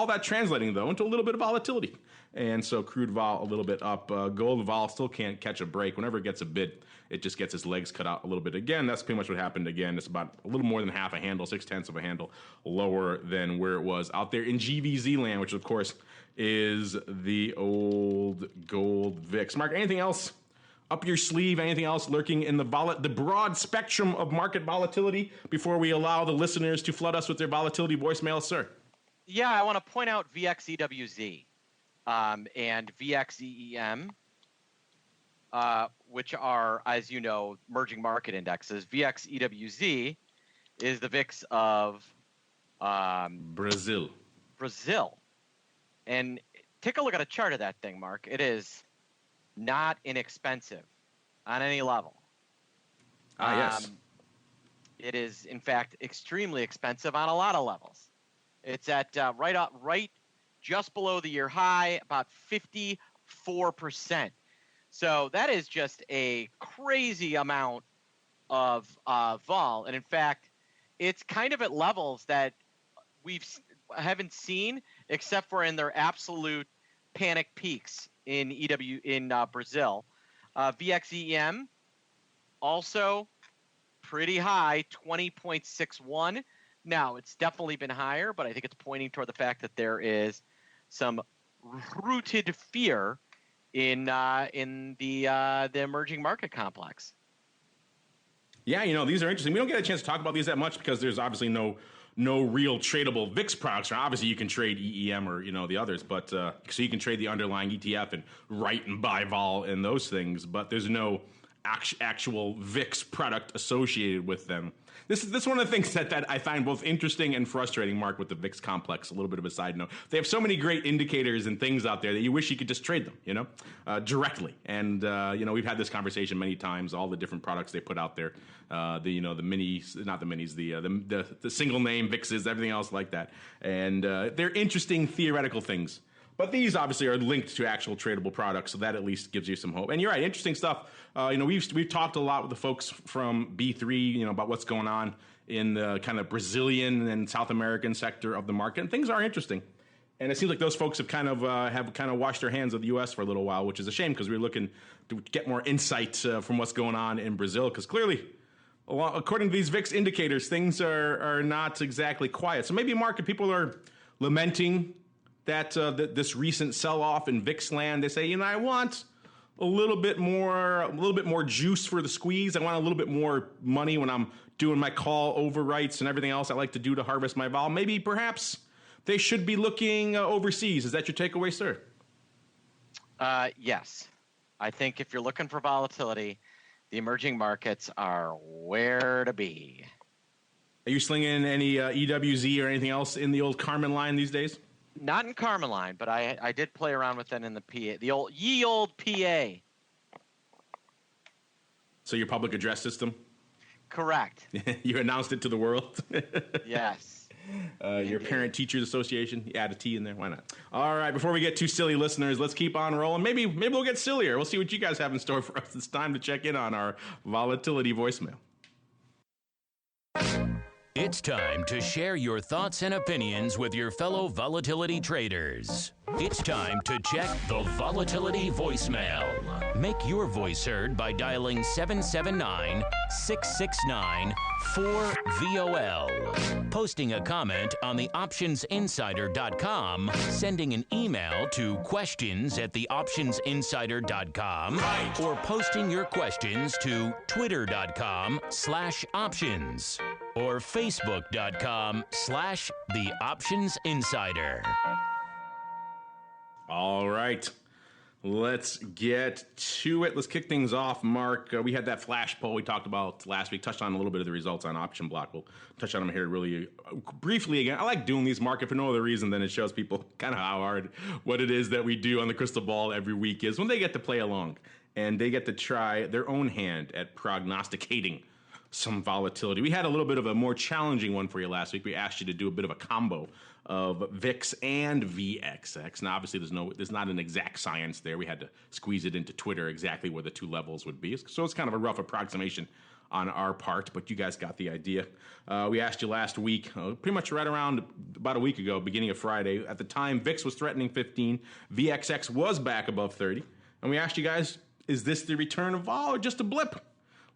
that translating, though, into a little bit of volatility. And so crude vol a little bit up. Gold vol still can't catch a break. Whenever it gets a bid, it just gets its legs cut out a little bit. Again, that's pretty much what happened again. It's about a little more than half a handle, 0.6 of a handle lower than where it was out there in GVZ land, which of course is the old gold VIX. Mark, anything else up your sleeve? Anything else lurking in the broad spectrum of market volatility before we allow the listeners to flood us with their volatility voicemails, sir? Yeah, I want to point out VXEWZ. And VXEEM, which are, as you know, emerging market indexes. VXEWZ is the VIX of Brazil. And take a look at a chart of that thing, Mark. It is not inexpensive on any level. Yes. It is, in fact, extremely expensive on a lot of levels. It's at right just below the year high, about 54%. So that is just a crazy amount of vol. And in fact, it's kind of at levels that haven't seen except for in their absolute panic peaks in Brazil. VXEM also pretty high, 20.61. Now, it's definitely been higher, but I think it's pointing toward the fact that there is some rooted fear in the emerging market complex. Yeah, these are interesting. We don't get a chance to talk about these that much because there's obviously no real tradable VIX products. Obviously, you can trade EEM or the others, but so you can trade the underlying ETF and write and buy vol and those things, but there's no actual VIX product associated with them. This is one of the things that I find both interesting and frustrating, Mark, with the VIX complex. A little bit of a side note. They have so many great indicators and things out there that you wish you could just trade them, directly. And, we've had this conversation many times, all the different products they put out there, the minis, not the minis, the single name VIXs, everything else like that. And they're interesting theoretical things. But these obviously are linked to actual tradable products, so that at least gives you some hope. And you're right, interesting stuff. We've talked a lot with the folks from B3, about what's going on in the kind of Brazilian and South American sector of the market, and things are interesting. And it seems like those folks have kind of washed their hands of the U.S. for a little while, which is a shame because we're looking to get more insight from what's going on in Brazil. Because clearly, according to these VIX indicators, things are not exactly quiet. So maybe, Mark, if people are lamenting that this recent sell-off in VIX land, they say, I want a little bit more juice for the squeeze. I want a little bit more money when I'm doing my call overwrites and everything else I like to do to harvest my vol. Maybe, perhaps, they should be looking overseas. Is that your takeaway, sir? Yes. I think if you're looking for volatility, the emerging markets are where to be. Are you slinging any EWZ or anything else in the old Carmen line these days? Not in Carmeline, but I did play around with that in the PA, the old PA. So your public address system? Correct. You announced it to the world? Yes. Your Parent Teachers Association, you add a T in there, why not? All right, before we get too silly, listeners, let's keep on rolling. Maybe we'll get sillier. We'll see what you guys have in store for us. It's time to check in on our volatility voicemail. It's time to share your thoughts and opinions with your fellow volatility traders. It's time to check the volatility voicemail. Make your voice heard by dialing 779-669-4VOL. Posting a comment on the optionsinsider.com, sending an email to questions@theoptionsinsider.com, or posting your questions to twitter.com/options or facebook.com/theoptionsinsider. All right, let's get to it. Let's kick things off, Mark. We had that flash poll we talked about last week, touched on a little bit of the results on Option Block. We'll touch on them here really briefly again. I like doing these, Mark, if for no other reason than it shows people kind of how hard what it is that we do on the crystal ball every week is when they get to play along and they get to try their own hand at prognosticating some volatility. We had a little bit of a more challenging one for you last week. We asked you to do a bit of a combo of VIX and VXX. Now, obviously, there's not an exact science there. We had to squeeze it into Twitter exactly where the two levels would be. So it's kind of a rough approximation on our part, but you guys got the idea. We asked you last week, pretty much right around about a week ago, beginning of Friday. At the time, VIX was threatening 15. VXX was back above 30. And we asked you guys, is this the return of vol or just a blip?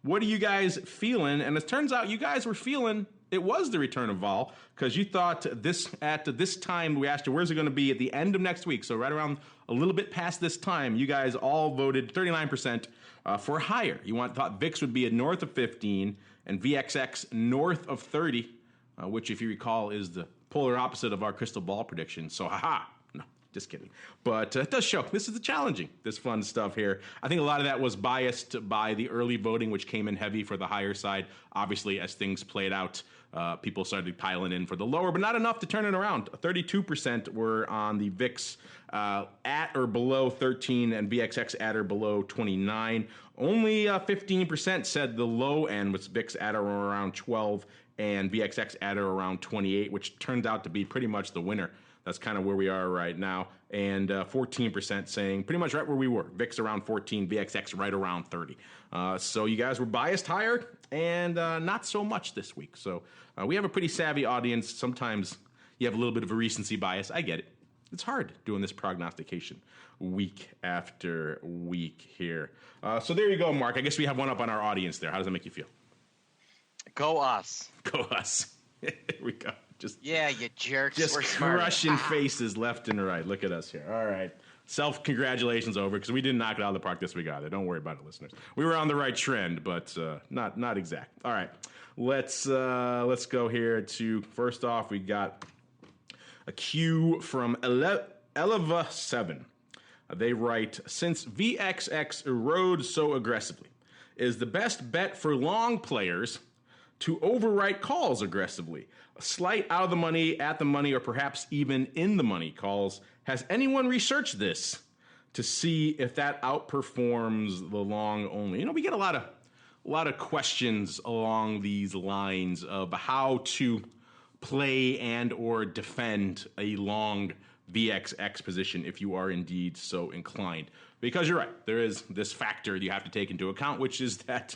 What are you guys feeling? And it turns out you guys were feeling it was the return of vol because you thought at this time, we asked you, where's it going to be at the end of next week? So right around a little bit past this time, you guys all voted 39% for higher. You thought VIX would be at north of 15 and VXX north of 30, which, if you recall, is the polar opposite of our crystal ball prediction. So, no, just kidding. But it does show this is challenging, this fun stuff here. I think a lot of that was biased by the early voting, which came in heavy for the higher side. Obviously, as things played out, people started piling in for the lower, but not enough to turn it around. 32% were on the VIX at or below 13 and VXX at or below 29. Only 15% said the low end was VIX at or around 12 and VXX at or around 28, which turned out to be pretty much the winner. That's kind of where we are right now. And 14% saying pretty much right where we were. VIX around 14, VXX right around 30. So you guys were biased higher and not so much this week. So we have a pretty savvy audience. Sometimes you have a little bit of a recency bias. I get it. It's hard doing this prognostication week after week here. So there you go, Mark. I guess we have one up on our audience there. How does that make you feel? Go us. Go us. Here we go. Yeah, you jerks. Just We're crushing faces left and right. Look at us here. All right. Self-congratulations over because we didn't knock it out of the park this week either. Don't worry about it, listeners. We were on the right trend, but not exact. All right. Let's go here to, first off, we got a Q from Eleva7. They write, since VXX erodes so aggressively, is the best bet for long players to overwrite calls aggressively? A slight out of the money, at the money, or perhaps even in the money calls. Has anyone researched this to see if that outperforms the long only? We get a lot of questions along these lines of how to play and or defend a long VXX position if you are indeed so inclined. Because you're right, there is this factor you have to take into account, which is that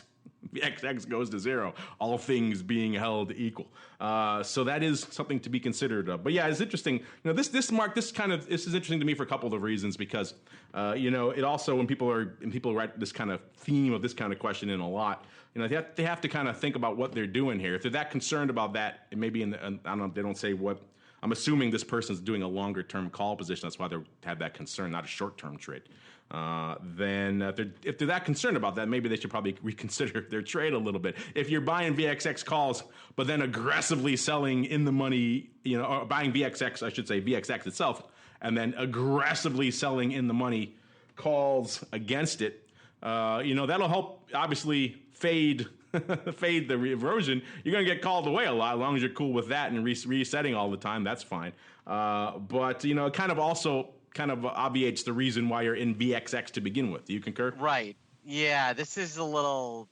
VXX goes to zero, all things being held equal. So that is something to be considered of. But yeah, it's interesting. This is interesting to me for a couple of reasons because, it also when people write this kind of theme of this kind of question in a lot, they have to kind of think about what they're doing here. If they're that concerned about that, it may be I don't know, they don't say what. I'm assuming this person's doing a longer term call position. That's why they have that concern, not a short term trade. Then if they're that concerned about that, maybe they should probably reconsider their trade a little bit. If you're buying VXX calls, but then aggressively selling in the money, or buying VXX, I should say VXX itself, and then aggressively selling in the money calls against it, that'll help obviously fade the erosion. You're going to get called away a lot as long as you're cool with that and resetting all the time. That's fine. But it kind of also obviates the reason why you're in VXX to begin with. Do you concur? Right. Yeah, this is a little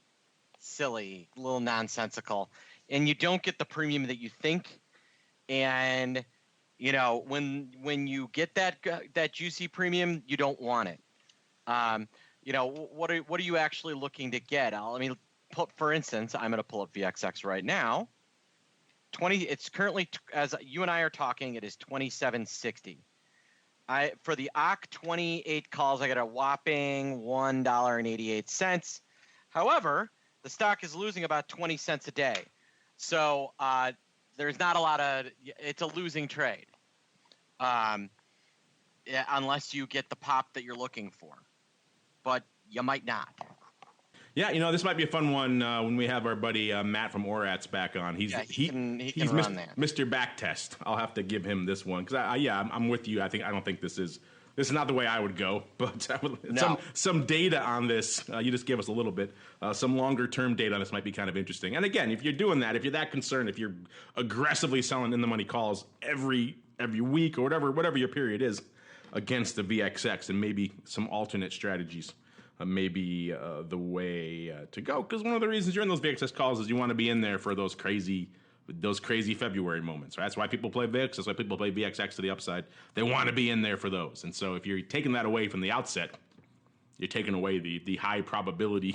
silly, a little nonsensical. And you don't get the premium that you think. And, when you get that juicy premium, you don't want it. What are you actually looking to get? For instance, I'm going to pull up VXX right now. It's currently, as you and I are talking, it is 27.60. For the OCK 28 calls, I got a whopping $1.88. However, the stock is losing about 20 cents a day. So there's not a lot of, it's a losing trade. Unless you get the pop that you're looking for. But you might not. Yeah, this might be a fun one when we have our buddy Matt from Orats back on. He's run that. Mr. Backtest. I'll have to give him this one because I'm with you. I don't think this is not the way I would go. But some data on this. You just give us a little bit. Some longer term data on this might be kind of interesting. And again, if you're doing that, if you're that concerned, if you're aggressively selling in the money calls every week or whatever your period is against the VXX, and maybe some alternate strategies. Maybe the way to go, because one of the reasons you're in those VXX calls is you want to be in there for those crazy February moments. Right? That's why people play VIX. That's why people play VXX to the upside. They want to be in there for those. And so if you're taking that away from the outset, you're taking away the high probability,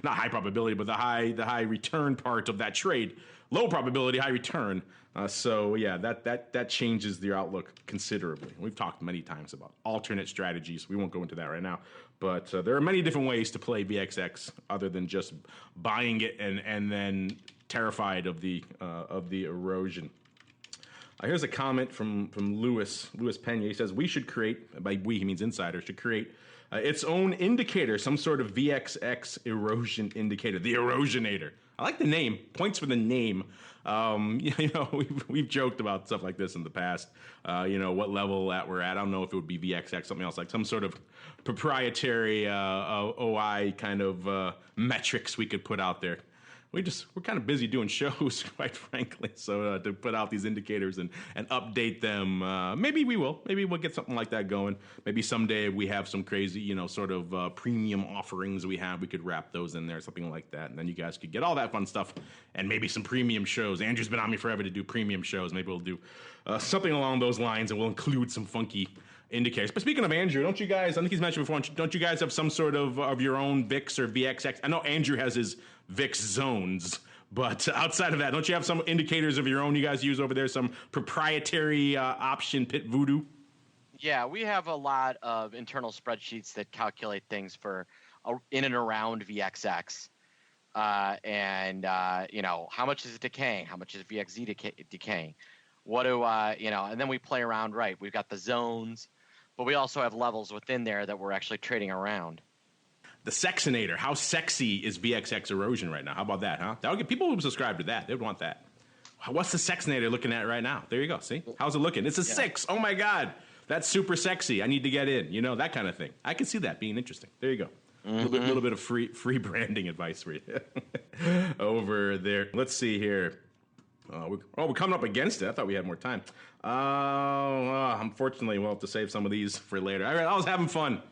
not high probability, but the high return part of that trade. Low probability, high return. So yeah, that changes your outlook considerably. We've talked many times about alternate strategies. We won't go into that right now, but there are many different ways to play VXX other than just buying it and then terrified of the erosion. Here's a comment from Louis Pena. He says we should create, by we he means insider, should create its own indicator, some sort of VXX erosion indicator, the Erosionator. I like the name. Points for the name. We've joked about stuff like this in the past. What level that we're at. I don't know if it would be VXX, something else, like some sort of proprietary OI kind of metrics we could put out there. We're kind of busy doing shows, quite frankly. So to put out these indicators and update them, maybe we will. Maybe we'll get something like that going. Maybe someday we have some crazy, sort of premium offerings we could wrap those in there, something like that. And then you guys could get all that fun stuff and maybe some premium shows. Andrew's been on me forever to do premium shows. Maybe we'll do something along those lines, and we'll include some funky indicators. But speaking of Andrew, don't you guys, I think he's mentioned before, don't you guys have some sort of your own VIX or VXX? I know Andrew has his VIX zones, but outside of that, don't you have some indicators of your own you guys use over there, some proprietary option pit voodoo? Yeah, we have a lot of internal spreadsheets that calculate things for in and around VXX. And how much is it decaying? How much is VXZ decaying? What do and then we play around, right? We've got the zones, but we also have levels within there that we're actually trading around. The Sexinator. How sexy is VXX erosion right now? How about that, huh? That would get people who subscribe to that. They would want that. What's the Sexinator looking at right now? There you go. See? How's it looking? It's a 6. Oh my God. That's super sexy. I need to get in. That kind of thing. I can see that being interesting. There you go. A little bit of free branding advice for you over there. Let's see here. We're coming up against it. I thought we had more time. Unfortunately, we'll have to save some of these for later. All right, I was having fun.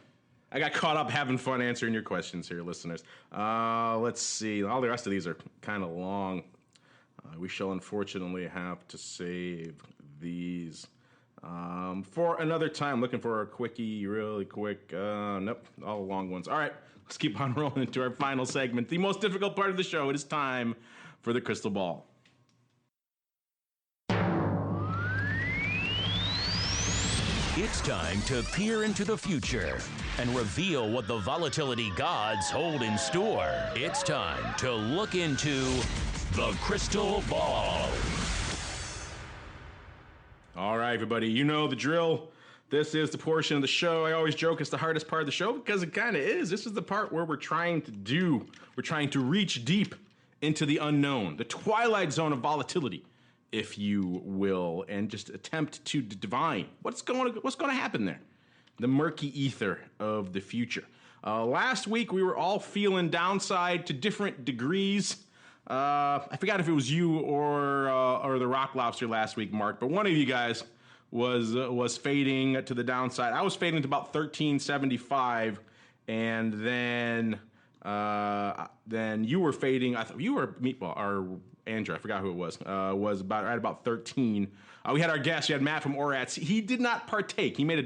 I got caught up having fun answering your questions here, listeners. Let's see. All the rest of these are kind of long. We shall unfortunately have to save these for another time. Looking for a quickie, really quick. Nope, all the long ones. All right, let's keep on rolling into our final segment. The most difficult part of the show. It is time for the crystal ball. It's time to peer into the future and reveal what the volatility gods hold in store. It's time to look into the crystal ball. All right, everybody, you know the drill. This is the portion of the show. I always joke it's the hardest part of the show because it kind of is. This is the part where we're trying to reach deep into the unknown, the twilight zone of volatility, if you will, and just attempt to divine what's going to happen there, the murky ether of the future. Last week we were all feeling downside to different degrees. I forgot if it was you or the Rock Lobster last week, Mark, but one of you guys was fading to the downside. I was fading to about 1375, and then you were fading. I thought you were Meatball or Andrew, I forgot who it was about 13. We had our guest. We had Matt from Orats. He did not partake. He made a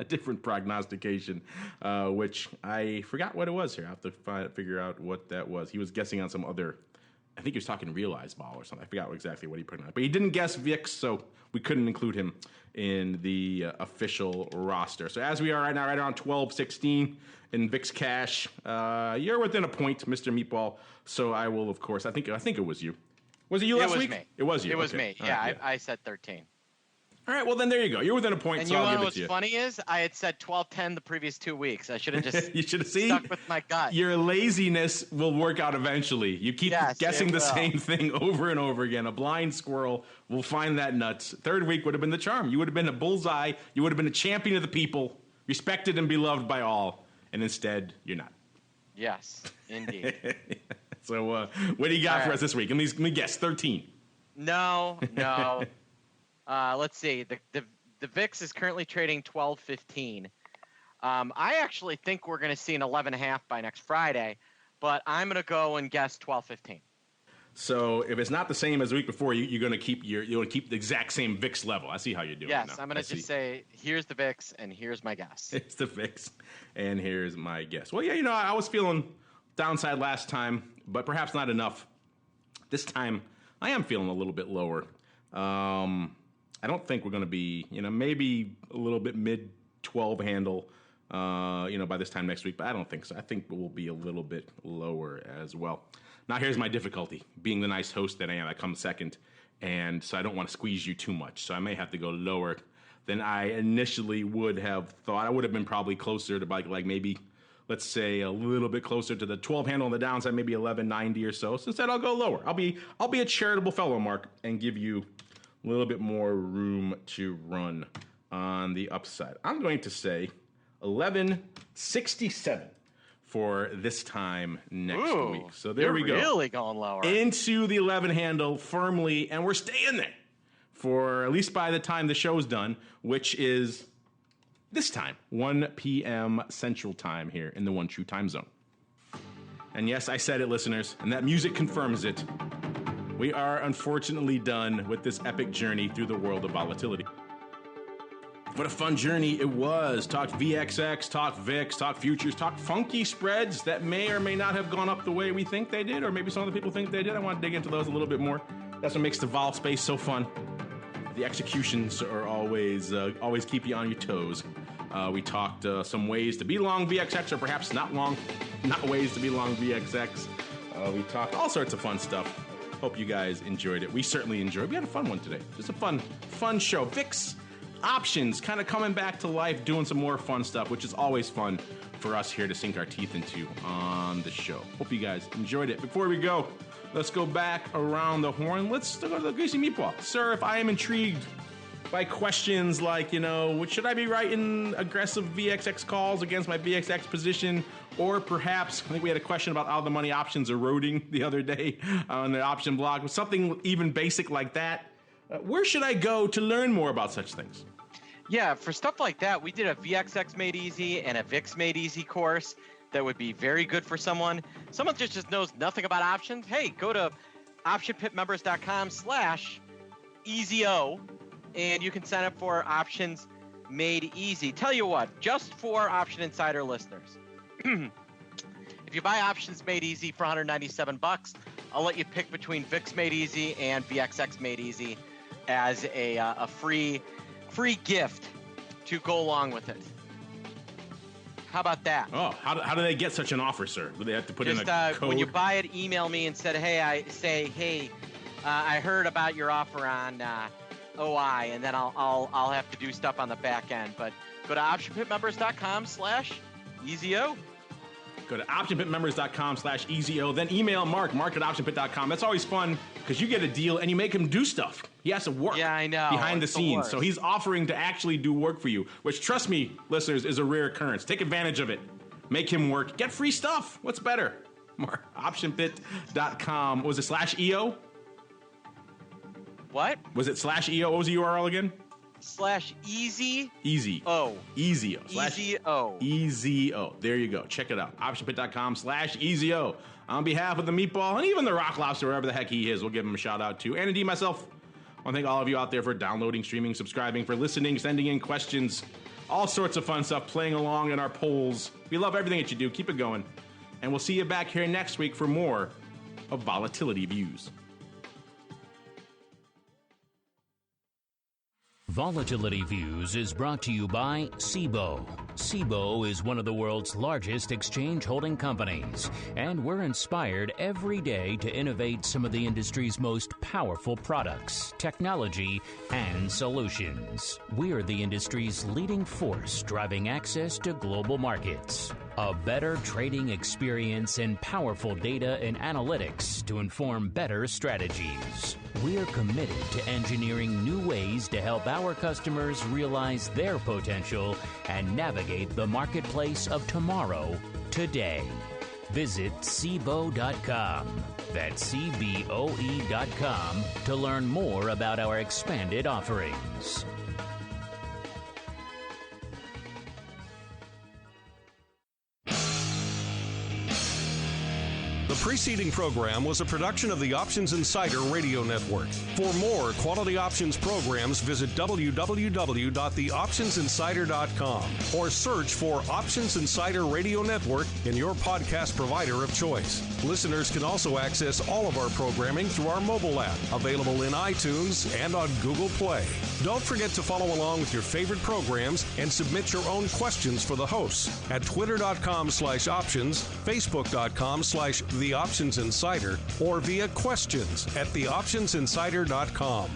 different prognostication, which I forgot what it was here. I have to figure out what that was. He was guessing on some other I think he was talking realized vol or something. I forgot exactly what he put on. But he didn't guess VIX, so we couldn't include him in the official roster. So as we are right now, right around 12.16 in VIX Cash, you're within a point, Mr. Meatball. So I will, of course, I think it was you. Was it you last week? Me. It was you. It was okay. me. Yeah, right, I said 13. All right, well, then there you go. You're within a point, and so I'll give it to you. And you know what's funny is I had said 12-10 the previous 2 weeks. I should have just you should have seen stuck with my gut. Your laziness will work out eventually. You keep guessing the same thing over and over again. A blind squirrel will find that nuts. Third week would have been the charm. You would have been a bullseye. You would have been a champion of the people, respected and beloved by all. And instead, you're not. Yes, indeed. So what do you got for us this week? Let me guess, 13. No. Let's see. The VIX is currently trading 12.15. I actually think we're going to see an 11.5 by next Friday, but I'm going to go and guess 12.15. So if it's not the same as the week before, you're going to keep the exact same VIX level. I see how you're doing. Yes, I'm going to just say here's the VIX and here's my guess. It's the VIX and here's my guess. Well, yeah, I was feeling downside last time, but perhaps not enough. This time I am feeling a little bit lower. I don't think we're going to be, maybe a little bit mid 12 handle, by this time next week, but I don't think so. I think we'll be a little bit lower as well. Now, here's my difficulty. Being the nice host that I am, I come second, and so I don't want to squeeze you too much, so I may have to go lower than I initially would have thought. I would have been probably closer to like maybe, let's say, a little bit closer to the 12 handle on the downside, maybe 11.90 or so. So instead, I'll go lower. I'll be a charitable fellow, Mark, and give you a little bit more room to run on the upside. I'm going to say 11.67 for this time next week. So there we go. Really going lower. Into the 11 handle firmly, and we're staying there for at least by the time the show's done, which is this time, 1 p.m. Central Time here in the One True Time Zone. And yes, I said it, listeners, and that music confirms it. We are unfortunately done with this epic journey through the world of volatility. What a fun journey it was. Talked VXX, talked VIX, talked futures, talked funky spreads that may or may not have gone up the way we think they did, or maybe some other people think they did. I want to dig into those a little bit more. That's what makes the vol space so fun. The executions are always keep you on your toes. We talked some ways to be long VXX, or perhaps not ways to be long VXX. We talked all sorts of fun stuff. Hope you guys enjoyed it. We certainly enjoyed it. We had a fun one today. Just a fun show. VIX options kind of coming back to life, doing some more fun stuff, which is always fun for us here to sink our teeth into on the show. Hope you guys enjoyed it. Before we go, let's go back around the horn. Let's go to the Greasy Meatball. Sir, if I am intrigued by questions like, should I be writing aggressive VXX calls against my VXX position? Or perhaps, I think we had a question about how the money options eroding the other day on the option block. Something even basic like that. Where should I go to learn more about such things? Yeah, for stuff like that, we did a VXX Made Easy and a VIX Made Easy course that would be very good for someone. Someone just knows nothing about options. Hey, go to optionpitmembers.com/EasyO and you can sign up for Options Made Easy. Tell you what, just for Option Insider listeners, if you buy Options Made Easy for $197, I'll let you pick between VIX Made Easy and VXX Made Easy as a free gift to go along with it. How about that? Oh, how do they get such an offer, sir? Do they have to put in a code? When you buy it, email me and say, I heard about your offer on OI, and then I'll have to do stuff on the back end. But go to optionpitmembers.com/EasyO. Go to optionpitmembers.com/EasyO. Then email Mark at optionpit.com. That's always fun because you get a deal and you make him do stuff. He has to work behind the scenes. So he's offering to actually do work for you, which, trust me, listeners, is a rare occurrence. Take advantage of it. Make him work. Get free stuff. What's better? Mark, optionpit.com. Was it /EO? What? Was it /EO? What was the URL again? /Easy. EasyO. EasyO. EasyO. There you go. Check it out. Optionpit.com/EasyO. On behalf of the Meatball and even the Rock Lobster, wherever the heck he is, we'll give him a shout out too. And indeed myself. I want to thank all of you out there for downloading, streaming, subscribing, for listening, sending in questions, all sorts of fun stuff, playing along in our polls. We love everything that you do. Keep it going. And we'll see you back here next week for more of Volatility Views. Volatility Views is brought to you by Cboe. Cboe is one of the world's largest exchange holding companies, and we're inspired every day to innovate some of the industry's most powerful products, technology, and solutions. We're the industry's leading force driving access to global markets. A better trading experience and powerful data and analytics to inform better strategies. We're committed to engineering new ways to help our customers realize their potential and navigate the marketplace of tomorrow, today. Visit Cboe.com. That's CBOE.com to learn more about our expanded offerings. The preceding program was a production of the Options Insider Radio Network. For more quality options programs, visit www.theoptionsinsider.com or search for Options Insider Radio Network in your podcast provider of choice. Listeners can also access all of our programming through our mobile app, available in iTunes and on Google Play. Don't forget to follow along with your favorite programs and submit your own questions for the hosts at twitter.com/options, facebook.com/The Options Insider, or via questions at theoptionsinsider.com.